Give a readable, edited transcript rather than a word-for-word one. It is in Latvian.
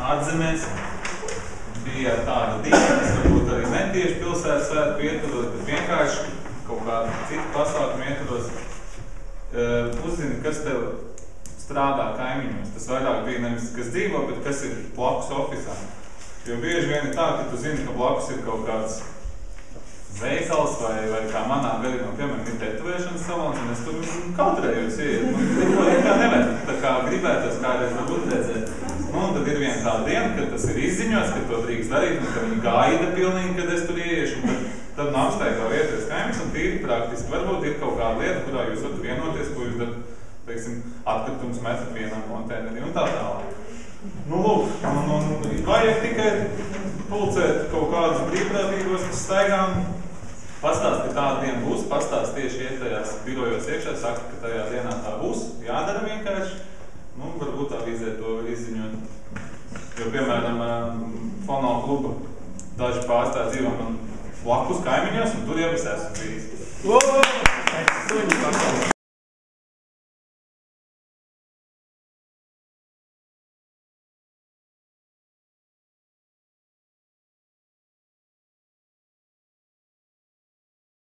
Atzemēs bija tāda diena, kas varbūt arī netieši pilsētas svētku ietvaros, bet vienkārši kaut kādu citu pasākumu ietvaros uzzini, kas tev strādā kaimiņos. Tas vairāk bija nevis, kas dzīvo, bet kas ir blakus ofisā. Jo bieži vien ir tā, ka tu zini, ka blakus ir kaut kāds veikals vai kā manā gadījumā, piemēram, ir tetovēšanas salons, un es tur kautrējos ieiet. Man kā nevajag, tā kā gribētos kādreiz varbūt redzēt. Nu, un tad ir viena tāda diena, kad tas ir izziņots, ka to drīkst darīt, un ka viņi gaida pilnīgi, kad es tur ieiešu, un tad man apsteigā vieties kaimiņus, un tīri praktiski. Varbūt ir kaut kāda lieta, kurā jūs varat vienoties, ko jūs tad, teiksim, atkritumus metat vienam konteinerī, un tā tālāk. Nu, lūk, un vajag tikai pulcēt kaut kādus brīvprātīgos, kas staigā un pastāst, ka tāda diena būs, pastāst tieši iet tajās birojos iekšā, saka, ka tajā dienā tā būs, jādara vienkārši. Nu, varbūt avīzē to var izziņot. Jo, piemēram, Fono kluba daži pārstāvji dzīvo man blakus kaimiņos, un tur jau es esmu bijis.